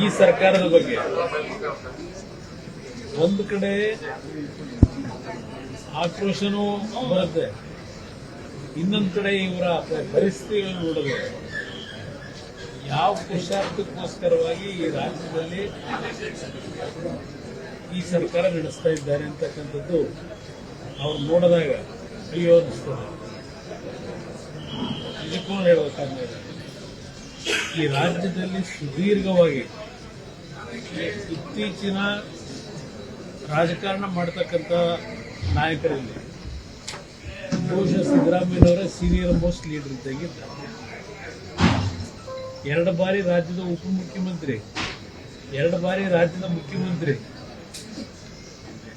ಈ ಸರ್ಕಾರದ ಬಗ್ಗೆ ಒಂದು ಕಡೆ ಆಕ್ರೋಶನೂ ಬರುತ್ತೆ, ಇನ್ನೊಂದು ಕಡೆ ಇವರ ಪರಿಸ್ಥಿತಿಗಳನ್ನು ನೋಡಿದ್ರೆ ಯಾವ ಪುರುಷಾರ್ಥಕ್ಕೋಸ್ಕರವಾಗಿ ಈ ರಾಜ್ಯದಲ್ಲಿ ಈ ಸರ್ಕಾರ ನಡೆಸ್ತಾ ಇದ್ದಾರೆ ಅಂತಕ್ಕಂಥದ್ದು ಅವ್ರು ನೋಡಿದಾಗ ಅಯ್ಯೋ ಅನಿಸ್ತದೆ. ಇದಕ್ಕೂ ಹೇಳಬೇಕಾದ್ರೆ ಈ ರಾಜ್ಯದಲ್ಲಿ ಸುದೀರ್ಘವಾಗಿ ಇತ್ತೀಚಿನ ರಾಜಕಾರಣ ಮಾಡತಕ್ಕಂಥ ನಾಯಕರಲ್ಲಿ ಬಹುಶಃ ಸಿದ್ದರಾಮಯ್ಯನವರ ಸೀನಿಯರ್ ಮೋಸ್ಟ್ ಲೀಡರ್ ಇದ್ದಾಗಿದ್ದಾರೆ. 2 ಬಾರಿ ರಾಜ್ಯದ ಉಪಮುಖ್ಯಮಂತ್ರಿ, 2 ಬಾರಿ ರಾಜ್ಯದ ಮುಖ್ಯಮಂತ್ರಿ,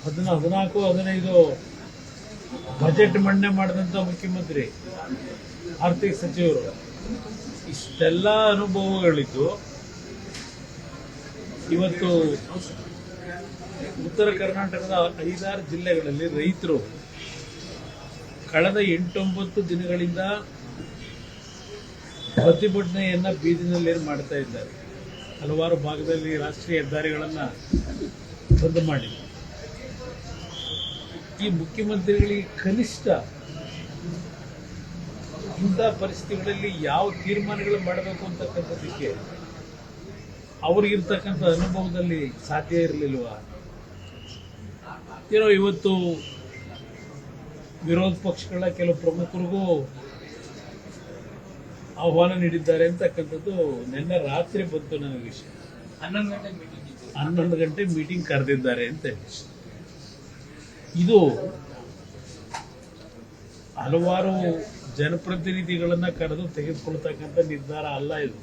14-15 ಬಜೆಟ್ ಮಂಡನೆ ಮಾಡಿದಂಥ ಮುಖ್ಯಮಂತ್ರಿ, ಆರ್ಥಿಕ ಸಚಿವರು, ಇಷ್ಟೆಲ್ಲ ಅನುಭವಗಳಿದ್ದು ಇವತ್ತು ಉತ್ತರ ಕರ್ನಾಟಕದ 5-6 ಜಿಲ್ಲೆಗಳಲ್ಲಿ ರೈತರು ಕಳೆದ 8-9 ದಿನಗಳಿಂದ ಪ್ರತಿಭಟನೆಯನ್ನ ಬೀದಿನಲ್ಲಿ ಮಾಡ್ತಾ ಇದ್ದಾರೆ. ಹಲವಾರು ಭಾಗದಲ್ಲಿ ರಾಷ್ಟ್ರೀಯ ಹೆದ್ದಾರಿಗಳನ್ನು ಬಂದ್ ಮಾಡಿದ್ದಾರೆ. ಈ ಮುಖ್ಯಮಂತ್ರಿಗಳಿಗೆ ಕನಿಷ್ಠ ಇಂಥ ಪರಿಸ್ಥಿತಿಗಳಲ್ಲಿ ಯಾವ ತೀರ್ಮಾನಗಳು ಮಾಡಬೇಕು ಅಂತಕ್ಕಂಥದ್ದಕ್ಕೆ ಅವ್ರಿಗಿರ್ತಕ್ಕಂಥ ಅನುಭವದಲ್ಲಿ ಸಾಧ್ಯ ಇರಲಿಲ್ವಾ? ಇವತ್ತು ವಿರೋಧ ಪಕ್ಷಗಳ ಕೆಲವು ಪ್ರಮುಖರಿಗೂ ಆಹ್ವಾನ ನೀಡಿದ್ದಾರೆ ಅಂತಕ್ಕಂಥದ್ದು ನಿನ್ನೆ ರಾತ್ರಿ ಬಂತು ನನಗೆ ವಿಷಯ. 11 ಗಂಟೆ ಮೀಟಿಂಗ್ ಕರೆದಿದ್ದಾರೆ ಅಂತ. ಇದು ಹಲವಾರು ಜನಪ್ರತಿನಿಧಿಗಳನ್ನ ಕರೆದು ತೆಗೆದುಕೊಳ್ತಕ್ಕಂಥ ನಿರ್ಧಾರ ಅಲ್ಲ. ಇದು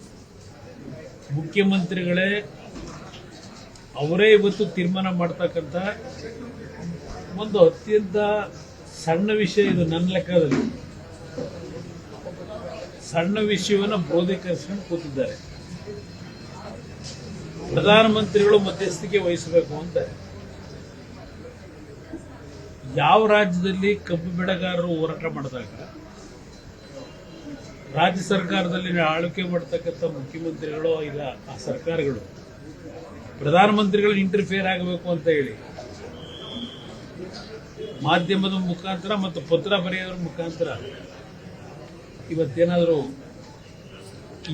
ಮುಖ್ಯಮಂತ್ರಿಗಳೇ ಅವರೇ ಇವತ್ತು ತೀರ್ಮಾನ ಮಾಡ್ತಕ್ಕಂಥ ಒಂದು ಅತ್ಯಂತ ಸಣ್ಣ ವಿಷಯ. ಇದು ನನ್ನ ಲೆಕ್ಕದಲ್ಲಿ ಸಣ್ಣ ವಿಷಯವನ್ನು ಬೋಧೀಕರಿಸಿಕೊಂಡು ಕೂತಿದ್ದಾರೆ. ಪ್ರಧಾನಮಂತ್ರಿಗಳು ಮಧ್ಯಸ್ಥಿಕೆ ವಹಿಸಬೇಕು ಅಂತ. ಯಾವ ರಾಜ್ಯದಲ್ಲಿ ಕಬ್ಬು ಬೆಳೆಗಾರರು ಹೋರಾಟ ಮಾಡಿದಾಗ ರಾಜ್ಯ ಸರ್ಕಾರದಲ್ಲಿ ಆಳ್ವಿಕೆ ಮಾಡತಕ್ಕಂಥ ಮುಖ್ಯಮಂತ್ರಿಗಳು ಇಲ್ಲ ಆ ಸರ್ಕಾರಗಳು ಪ್ರಧಾನಮಂತ್ರಿಗಳು ಇಂಟರ್ಫಿಯರ್ ಆಗಬೇಕು ಅಂತ ಹೇಳಿ ಮಾಧ್ಯಮದ ಮುಖಾಂತರ ಮತ್ತು ಪತ್ರ ಬರೆಯೋದ್ರ ಮುಖಾಂತರ ಇವತ್ತೇನಾದರೂ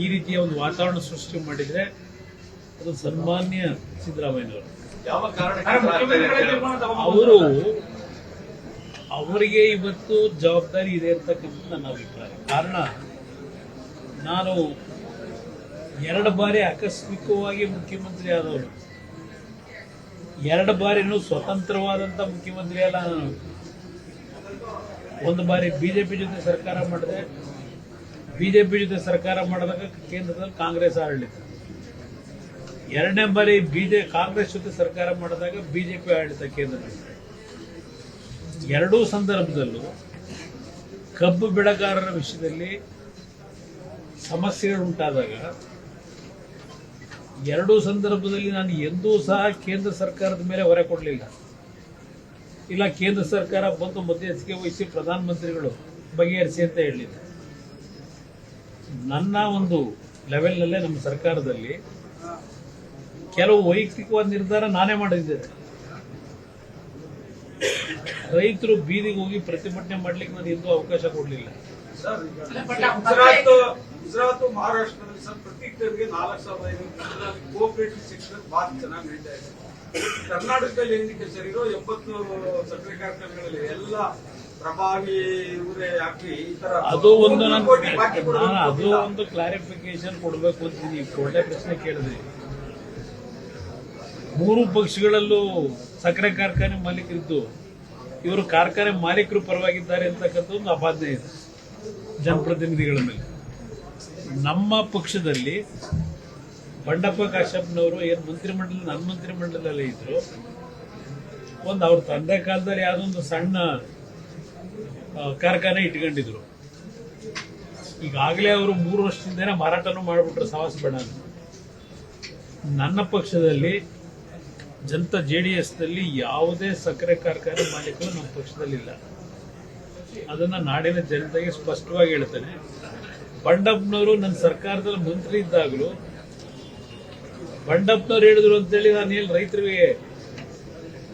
ಈ ರೀತಿಯ ಒಂದು ವಾತಾವರಣ ಸೃಷ್ಟಿ ಮಾಡಿದ್ರೆ ಅದು ಸನ್ಮಾನ್ಯ ಸಿದ್ದರಾಮಯ್ಯನವರು. ಅವರಿಗೆ ಇವತ್ತು ಜವಾಬ್ದಾರಿ ಇದೆ ಅಂತಕ್ಕಂಥ ನನ್ನ ಅಭಿಪ್ರಾಯ. ಕಾರಣ ನಾನು 2 ಬಾರಿ ಆಕಸ್ಮಿಕವಾಗಿ ಮುಖ್ಯಮಂತ್ರಿ ಆದವರು, 2 ಬಾರಿನೂ ಸ್ವತಂತ್ರವಾದಂಥ ಮುಖ್ಯಮಂತ್ರಿ ಅಲ್ಲ ನಾನು. 1 ಬಾರಿ ಬಿಜೆಪಿ ಜೊತೆ ಸರ್ಕಾರ ಮಾಡಿದೆ. ಬಿಜೆಪಿ ಜೊತೆ ಸರ್ಕಾರ ಮಾಡಿದಾಗ ಕೇಂದ್ರದಲ್ಲಿ ಕಾಂಗ್ರೆಸ್ ಆಡಳಿತ. 2ನೇ ಬಾರಿ ಕಾಂಗ್ರೆಸ್ ಜೊತೆ ಸರ್ಕಾರ ಮಾಡಿದಾಗ ಬಿಜೆಪಿ ಆಡಳಿತ ಕೇಂದ್ರದಲ್ಲಿ. 2 ಸಂದರ್ಭದಲ್ಲೂ ಕಬ್ಬು ಬೆಳೆಗಾರರ ವಿಷಯದಲ್ಲಿ ಸಮಸ್ಯೆಗಳು ಉಂಟಾದಾಗ 2 ಸಂದರ್ಭದಲ್ಲಿ ನಾನು ಎಂದೂ ಸಹ ಕೇಂದ್ರ ಸರ್ಕಾರದ ಮೇಲೆ ಹೊರೆ ಕೊಡಲಿಲ್ಲ. ಇಲ್ಲ ಕೇಂದ್ರ ಸರ್ಕಾರ ಬಂದು ಮಧ್ಯಸ್ಥಿಕೆ ವಹಿಸಿ ಪ್ರಧಾನಮಂತ್ರಿಗಳು ಬಗೆಹರಿಸಿ ಅಂತ ಹೇಳಿಲ್ಲ. ನನ್ನ ಒಂದು ಲೆವೆಲ್ನಲ್ಲೇ ನಮ್ಮ ಸರ್ಕಾರದಲ್ಲಿ ಕೆಲವು ವೈಯಕ್ತಿಕವಾದ ನಿರ್ಧಾರ ನಾನೇ ಮಾಡಿದ್ದೇನೆ. ರೈತರು ಬೀದಿಗೆ ಹೋಗಿ ಪ್ರತಿಭಟನೆ ಮಾಡ್ಲಿಕ್ಕೆ ನಾನು ಎಂದೂ ಅವಕಾಶ ಕೊಡಲಿಲ್ಲ. ಗುಜರಾತ್ ಮಹಾರಾಷ್ಟ್ರದಲ್ಲಿ ಸರ್ ಪ್ರತಿ ಹೆಕ್ಟರ್ಗೆ 4,500 ಕೋಆಪರೇಟಿವ್ ಸೆಕ್ಷನ್ ಬಹಳ ಚೆನ್ನಾಗಿ ನಡೀತಾ ಇದೆ. ಕರ್ನಾಟಕದಲ್ಲಿ ಏನಕ್ಕೆ ಸರ್ ಇರೋ 80 ಸಕ್ಕರೆ ಕಾರ್ಖಾನೆಗಳಲ್ಲಿ ಎಲ್ಲ ಪ್ರಭಾವಿ ಇವರೇ ಹಾಕಿ ಈ ತರ ಅದು ಒಂದು ಕ್ಲಾರಿಫಿಕೇಶನ್ ಕೊಡಬೇಕು ಅಂತೀನಿ. ಒಳ್ಳೆ ಪ್ರಶ್ನೆ ಕೇಳಿದ್ರಿ. 3 ಪಕ್ಷಗಳಲ್ಲೂ ಸಕ್ಕರೆ ಕಾರ್ಖಾನೆ ಮಾಲೀಕರಿದ್ದು ಇವರು ಕಾರ್ಖಾನೆ ಮಾಲೀಕರು ಪರವಾಗಿದ್ದಾರೆ ಅಂತಕ್ಕಂಥ ಒಂದು ಅಪಾದನೆ ಇದೆ ಜನಪ್ರತಿನಿಧಿಗಳ ಮೇಲೆ. ನಮ್ಮ ಪಕ್ಷದಲ್ಲಿ ಬಂಡಪ್ಪ ಕಾಶ್ಯಪ್ನವರು ಏನು ನನ್ನ ಮಂತ್ರಿಮಂಡಲದಲ್ಲೇ ಇದ್ರು. ಅವ್ರ ತಂದೆ ಕಾಲದಲ್ಲಿ ಯಾವುದೊಂದು ಸಣ್ಣ ಕಾರ್ಖಾನೆ ಇಟ್ಕೊಂಡಿದ್ರು. ಈಗಾಗಲೇ ಅವರು 3 ವರ್ಷದಿಂದನೇ ಮಾರಾಟನೂ ಮಾಡಿಬಿಟ್ರೆ ಸವಾಸ ಬೇಡ ಅಂತ. ನನ್ನ ಪಕ್ಷದಲ್ಲಿ ಜನತಾ JDSನಲ್ಲಿ ಯಾವುದೇ ಸಕ್ಕರೆ ಕಾರ್ಖಾನೆ ಮಾಲೀಕರು ನಮ್ಮ ಪಕ್ಷದಲ್ಲಿಲ್ಲ. ಅದನ್ನ ನಾಡಿನ ಜನತೆಗೆ ಸ್ಪಷ್ಟವಾಗಿ ಹೇಳ್ತೇನೆ. ಬಂಡಪ್ಪನವರು ನನ್ನ ಸರ್ಕಾರದಲ್ಲಿ ಮಂತ್ರಿ ಇದ್ದಾಗಲೂ ಬಂಡಪ್ಪನವ್ರು ಹೇಳಿದ್ರು ಅಂತೇಳಿ ನಾನು ಹೇಳಿ ರೈತರಿಗೆ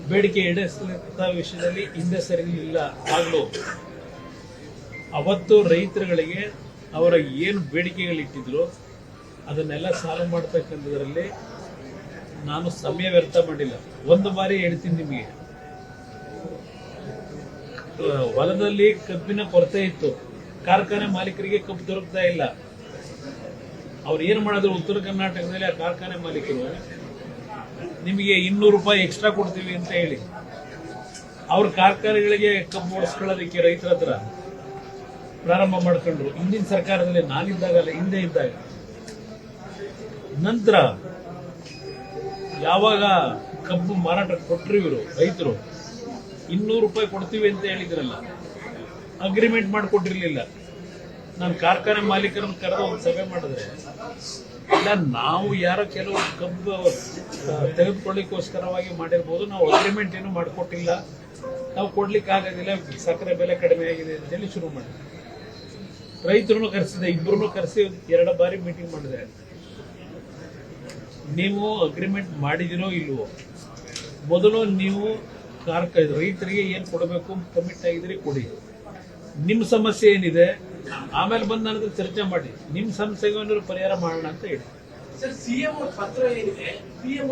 ಬೇಡಿಕೆ ಈಡೇರಿಸಿದ ವಿಷಯದಲ್ಲಿ ಹಿಂದೆ ಸರಿಲಿಲ್ಲ. ಆಗಲೂ ಅವತ್ತು ರೈತರುಗಳಿಗೆ ಅವರ ಏನು ಬೇಡಿಕೆಗಳಿಟ್ಟಿದ್ರು ಅದನ್ನೆಲ್ಲ ಸಾಲ್ವ್ ಮಾಡ್ತಕ್ಕಂಥದ್ರಲ್ಲಿ ನಾನು ಸಮಯ ವ್ಯರ್ಥ ಮಾಡಿಲ್ಲ. ಒಂದು ಬಾರಿ ಹೇಳ್ತೀನಿ ನಿಮಗೆ, ಹೊಲದಲ್ಲಿ ಕಬ್ಬಿನ ಕೊರತೆ ಇತ್ತು, ಕಾರ್ಖಾನೆ ಮಾಲೀಕರಿಗೆ ಕಬ್ಬು ದೊರಕ್ತಾ ಇಲ್ಲ. ಅವ್ರು ಏನು ಮಾಡಿದ್ರು ಉತ್ತರ ಕರ್ನಾಟಕದಲ್ಲಿ ಆ ಕಾರ್ಖಾನೆ ಮಾಲೀಕರು ನಿಮಗೆ 200 ರೂಪಾಯಿ ಎಕ್ಸ್ಟ್ರಾ ಕೊಡ್ತೀವಿ ಅಂತ ಹೇಳಿ ಅವ್ರ ಕಾರ್ಖಾನೆಗಳಿಗೆ ಕಬ್ಬು ಓಡಿಸ್ಕೊಳ್ಳೋದಕ್ಕೆ ರೈತರ ಹತ್ರ ಪ್ರಾರಂಭ ಮಾಡ್ಕೊಂಡ್ರು. ಹಿಂದಿನ ಸರ್ಕಾರದಲ್ಲಿ ನಾನಿದ್ದಾಗಲ್ಲ, ಹಿಂದೆ ಇದ್ದಾಗ. ನಂತರ ಯಾವಾಗ ಕಬ್ಬು ಮಾರಾಟ ಕೊಟ್ಟರು ಇವರು ರೈತರು 200 ರೂಪಾಯಿ ಕೊಡ್ತೀವಿ ಅಂತ ಹೇಳಿದ್ರಲ್ಲ, ಅಗ್ರಿಮೆಂಟ್ ಮಾಡಿಕೊಟ್ಟಿರ್ಲಿಲ್ಲ. ನಾನು ಕಾರ್ಖಾನೆ ಮಾಲೀಕರನ್ನು ಕರೆದು ಒಂದು ಸಭೆ ಮಾಡಿದ್ರೆ, ಇಲ್ಲ ನಾವು ಯಾರೋ ಕೆಲವು ಕಬ್ಬು ತೆಗೆದುಕೊಳ್ಳಿಕ್ಕೋಸ್ಕರವಾಗಿ ಮಾಡಿರ್ಬೋದು, ನಾವು ಅಗ್ರಿಮೆಂಟ್ ಏನು ಮಾಡಿಕೊಟ್ಟಿಲ್ಲ, ನಾವು ಕೊಡ್ಲಿಕ್ಕೆ ಆಗೋದಿಲ್ಲ, ಸಕ್ಕರೆ ಬೆಲೆ ಕಡಿಮೆ ಆಗಿದೆ ಅಂತೇಳಿ ಶುರು ಮಾಡಿದೆ. ರೈತರನ್ನು ಕರೆಸಿದೆ, ಇಬ್ಬರನ್ನು ಕರೆಸಿ 2 ಬಾರಿ ಮೀಟಿಂಗ್ ಮಾಡಿದೆ. ನೀವು ಅಗ್ರಿಮೆಂಟ್ ಮಾಡಿದಿರೋ ಇಲ್ವೋ, ಮೊದಲು ನೀವು ರೈತರಿಗೆ ಏನು ಕೊಡಬೇಕು ಕಮಿಟ್ ಆಗಿದ್ರೆ ಕೊಡಿ, ನಿಮ್ಮ ಸಮಸ್ಯೆ ಏನಿದೆ ಆಮೇಲೆ ಬಂದು ನನ್ನ ಹತ್ರ ಚರ್ಚೆ ಮಾಡಿ, ನಿಮ್ಮ ಸಮಸ್ಯೆಗೆ ಏನಾದ್ರು ಪರಿಹಾರ ಮಾಡೋಣ ಅಂತ ಹೇಳಿ. ಸರ್, ಸಿಎಂ ಪತ್ರ ಏನಿದೆ, ಪಿಎಂ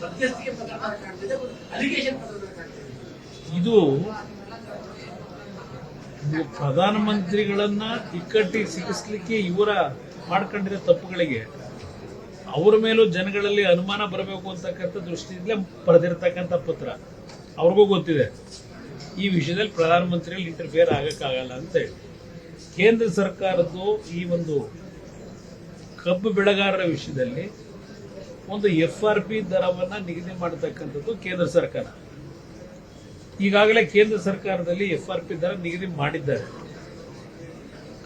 ಮಧ್ಯಸ್ಥಿಕೆ ಪತ್ರ ಕಾಣ್ತಿದೆ, ಅಲಿಗೇಷನ್ ಪತ್ರ ಕಾಣ್ತಿದೆ. ಇದು ಪ್ರಧಾನಮಂತ್ರಿಗಳನ್ನ ಇಕ್ಕಟ್ಟಿಗೆ ಸಿಗಿಸ್ಲಿಕ್ಕೆ ಇವರ ಮಾಡ್ಕೊಂಡಿರೋ ತಪ್ಪುಗಳಿಗೆ ಅವರ ಮೇಲೂ ಜನಗಳಲ್ಲಿ ಅನುಮಾನ ಬರಬೇಕು ಅಂತಕ್ಕಂಥ ದೃಷ್ಟಿಯಿಂದಲೇ ಬರೆದಿರ್ತಕ್ಕಂಥ ಪತ್ರ. ಅವ್ರಿಗೂ ಗೊತ್ತಿದೆ ಈ ವಿಷಯದಲ್ಲಿ ಪ್ರಧಾನಮಂತ್ರಿಗಳು ಇಂಟರ್ಫಿಯರ್ ಆಗಕ್ಕಾಗಲ್ಲ ಅಂತ ಹೇಳಿ. ಕೇಂದ್ರ ಸರ್ಕಾರದ್ದು ಈ ಒಂದು ಕಬ್ಬು ಬೆಳೆಗಾರರ ವಿಷಯದಲ್ಲಿ ಒಂದು FRP ದರವನ್ನ ನಿಗದಿ ಮಾಡತಕ್ಕಂಥದ್ದು ಕೇಂದ್ರ ಸರ್ಕಾರ. ಈಗಾಗಲೇ ಕೇಂದ್ರ ಸರ್ಕಾರದಲ್ಲಿ FRP ದರ ನಿಗದಿ ಮಾಡಿದ್ದಾರೆ.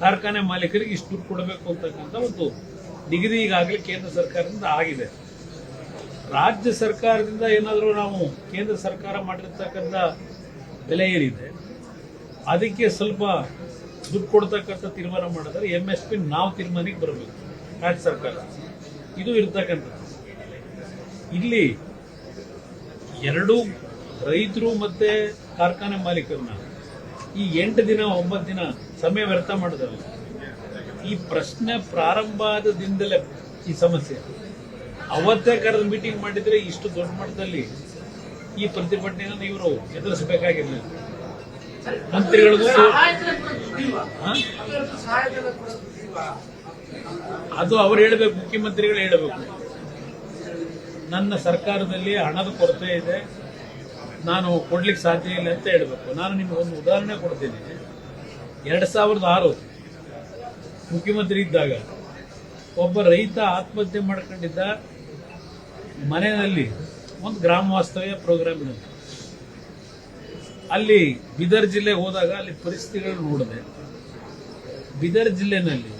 ಕಾರ್ಖಾನೆ ಮಾಲೀಕರಿಗೆ ಇಷ್ಟು ದುಡ್ಡು ಕೊಡಬೇಕು ಅಂತಕ್ಕಂಥ ಒಂದು ನಿಗದಿ ಈಗಾಗಲೇ ಕೇಂದ್ರ ಸರ್ಕಾರದಿಂದ ಆಗಿದೆ. ರಾಜ್ಯ ಸರ್ಕಾರದಿಂದ ಏನಾದರೂ ನಾವು ಕೇಂದ್ರ ಸರ್ಕಾರ ಮಾಡಿರ್ತಕ್ಕಂಥ ಬೆಲೆ ಏನಿದೆ ಅದಕ್ಕೆ ಸ್ವಲ್ಪ ದುಡ್ಡು ಕೊಡ್ತಕ್ಕಂಥ ತೀರ್ಮಾನ ಮಾಡಿದ್ರೆ MSP ನಾವು ತೀರ್ಮಾನಕ್ಕೆ ಬರಬೇಕು ರಾಜ್ಯ ಸರ್ಕಾರ. ಇದು ಇರ್ತಕ್ಕಂಥದ್ದು. ಇಲ್ಲಿ ಎರಡೂ ರೈತರು ಮತ್ತೆ ಕಾರ್ಖಾನೆ ಮಾಲೀಕರನ್ನ ಈ 8 ದಿನ 9 ದಿನ ಸಮಯ ವ್ಯರ್ಥ ಮಾಡಿದ್ರಲ್ಲ, ಈ ಪ್ರಶ್ನೆ ಪ್ರಾರಂಭ ಆದದಿಂದಲೇ ಈ ಸಮಸ್ಯೆ. ಅವತ್ತೇ ಕರೆದು ಮೀಟಿಂಗ್ ಮಾಡಿದ್ರೆ ಇಷ್ಟು ದೊಡ್ಡ ಮಟ್ಟದಲ್ಲಿ ಈ ಪ್ರತಿಭಟನೆಯನ್ನು ಇವರು ಎದುರಿಸಬೇಕಾಗಿರಲಿಲ್ಲ. ಮಂತ್ರಿಗಳಿಗೂ ಅದು ಅವ್ರು ಹೇಳಬೇಕು, ಮುಖ್ಯಮಂತ್ರಿಗಳು ಹೇಳಬೇಕು. ನನ್ನ ಸರ್ಕಾರದಲ್ಲಿ ಹಣದ ಕೊರತೆ ಇದೆ, ನಾನು ಕೊಡ್ಲಿಕ್ಕೆ ಸಾಧ್ಯ ಇಲ್ಲ ಅಂತ ಹೇಳಬೇಕು. ನಾನು ನಿಮ್ಗೆ ಒಂದು ಉದಾಹರಣೆ ಕೊಡ್ತೀನಿ. 2006 ಮುಖ್ಯಮಂತ್ರಿ ಇದ್ದಾಗ ಒಬ್ಬ ರೈತ ಆತ್ಮಹತ್ಯೆ ಮಾಡ್ಕೊಂಡಿದ್ದ ಮನೆಯಲ್ಲಿ ಒಂದು ಗ್ರಾಮ ವಾಸ್ತವ್ಯ ಪ್ರೋಗ್ರಾಮ್ನಲ್ಲಿ. ಅಲ್ಲಿ ಬೀದರ್ ಜಿಲ್ಲೆ ಹೋದಾಗ ಅಲ್ಲಿ ಪರಿಸ್ಥಿತಿಗಳು ನೋಡಿದೆ. ಬೀದರ್ ಜಿಲ್ಲೆನಲ್ಲಿ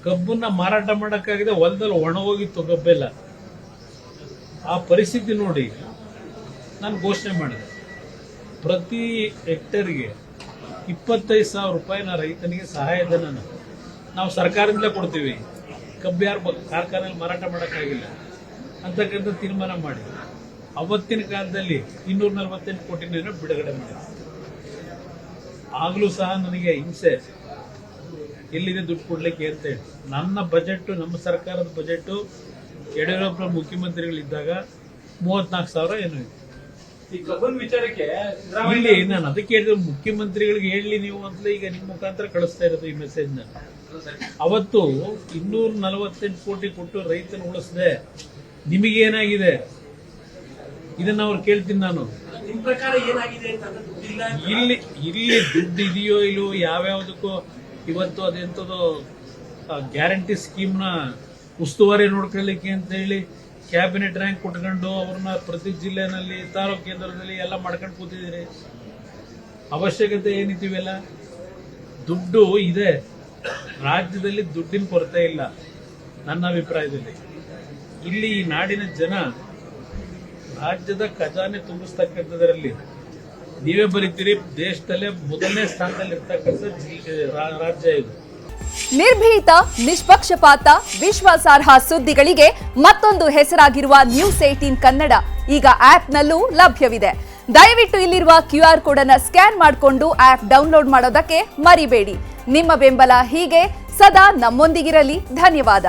ಕಬ್ಬನ್ನ ಮಾರಾಟ ಮಾಡಕ್ಕಾಗಿದೆ, ಹೊಲದಲ್ಲಿ ಒಣಗೋಗಿತ್ತು ಕಬ್ಬೆಲ್ಲ. ಆ ಪರಿಸ್ಥಿತಿ ನೋಡಿ ನಾನು ಘೋಷಣೆ ಮಾಡಿದೆ, ಪ್ರತಿ ಹೆಕ್ಟೇರ್ಗೆ 25,000 ರೂಪಾಯಿನ ರೈತನಿಗೆ ಸಹಾಯಧನ ನಾವು ಸರ್ಕಾರದಿಂದಲೇ ಕೊಡ್ತೀವಿ, ಕಬ್ಬು ಯಾರು ಕಾರ್ಖಾನೆಯಲ್ಲಿ ಮಾರಾಟ ಮಾಡೋಕ್ಕಾಗಿಲ್ಲ ಅಂತಕ್ಕಂಥ ತೀರ್ಮಾನ ಮಾಡಿ ಅವತ್ತಿನ ಕಾಲದಲ್ಲಿ 248 ಕೋಟಿನ ಬಿಡುಗಡೆ ಮಾಡಿದೆ. ಆಗಲೂ ಸಹ ನನಗೆ ಹಿಂಸೆ, ಎಲ್ಲಿದೆ ದುಡ್ಡು ಕೊಡ್ಲಿಕ್ಕೆ ಅಂತ ಹೇಳಿ. ನನ್ನ ಬಜೆಟ್, ನಮ್ಮ ಸರ್ಕಾರದ ಬಜೆಟ್ ಯಡಿಯೂರಪ್ಪ ಮುಖ್ಯಮಂತ್ರಿಗಳಿದ್ದಾಗ 34,000 ಏನೋ ಇದೆ. ಈ ಕಬ್ಬನ್ ವಿಚಾರಕ್ಕೆ ಇಲ್ಲಿ ನಾನು ಅದಕ್ಕೆ ಹೇಳಿದ್ರೆ ಮುಖ್ಯಮಂತ್ರಿಗಳಿಗೆ ಹೇಳಿ ನೀವು ಅಂತಲೇ ಈಗ ನಿಮ್ಮ ಮುಖಾಂತರ ಕಳಿಸ್ತಾ ಇರೋದು ಈ ಮೆಸೇಜ್. ಅವತ್ತು 248 ಕೋಟಿ ಕೊಟ್ಟು ರೈತನ ಉಳಿಸಿದೆ, ನಿಮಗೇನಾಗಿದೆ ಇದನ್ನ ಅವ್ರು ಕೇಳ್ತೀನಿ ನಾನು. ನಿಮ್ ಪ್ರಕಾರ ಏನಾಗಿದೆ ಅಂತ ಇಲ್ಲಿ ದುಡ್ಡು ಇದೆಯೋ ಇಲ್ಲೋ, ಯಾವ್ಯಾವುದಕ್ಕೂ ಇವತ್ತು ಅದೆಂಥದ್ದು ಗ್ಯಾರಂಟಿ ಸ್ಕೀಮ್ನ ಉಸ್ತುವಾರಿ ನೋಡ್ಕೊಳ್ಳಿಕ್ಕೆ ಅಂತ ಹೇಳಿ ಕ್ಯಾಬಿನೆಟ್ ರ್ಯಾಂಕ್ ಕೊಟ್ಕೊಂಡು ಅವ್ರನ್ನ ಪ್ರತಿ ಜಿಲ್ಲೆನಲ್ಲಿ ತಾಲೂಕು ಕೇಂದ್ರದಲ್ಲಿ ಎಲ್ಲ ಮಾಡ್ಕೊಂಡು ಕೂತಿದ್ದೀರಿ. ಅವಶ್ಯಕತೆ ಏನಿದ್ದೀವೆಲ್ಲ, ದುಡ್ಡು ಇದೆ, ರಾಜ್ಯದಲ್ಲಿ ದುಡ್ಡಿನ ಕೊರತೆ ಇಲ್ಲ ನನ್ನ ಅಭಿಪ್ರಾಯದಲ್ಲಿ. ಇಲ್ಲಿ ಈ ನಾಡಿನ ಜನ ರಾಜ್ಯದ ಖಜಾನೆ ತುಂಬಿಸ್ತಕ್ಕಂಥದ್ರಲ್ಲಿ ನೀವೇ ಬರೀತೀರಿ, ದೇಶದಲ್ಲೇ ಮೊದಲನೇ ಸ್ಥಾನದಲ್ಲಿ ಇರ್ತಕ್ಕಂಥ ರಾಜ್ಯ ಇದು. ನಿರ್ಭೀತ, ನಿಷ್ಪಕ್ಷಪಾತ, ವಿಶ್ವಾಸಾರ್ಹ ಸುದ್ದಿಗಳಿಗೆ ಮತ್ತೊಂದು ಹೆಸರಾಗಿರುವ ನ್ಯೂಸ್18 ಕನ್ನಡ ಈಗ ಆಪ್ನಲ್ಲೂ ಲಭ್ಯವಿದೆ. ದಯವಿಟ್ಟು ಇಲ್ಲಿರುವ QR ಕೋಡ್ ಅನ್ನು ಸ್ಕ್ಯಾನ್ ಮಾಡಿಕೊಂಡು ಆಪ್ ಡೌನ್ಲೋಡ್ ಮಾಡೋದಕ್ಕೆ ಮರಿಬೇಡಿ. ನಿಮ್ಮ ಬೆಂಬಲ ಹೀಗೆ ಸದಾ ನಮ್ಮೊಂದಿಗಿರಲಿ. ಧನ್ಯವಾದ.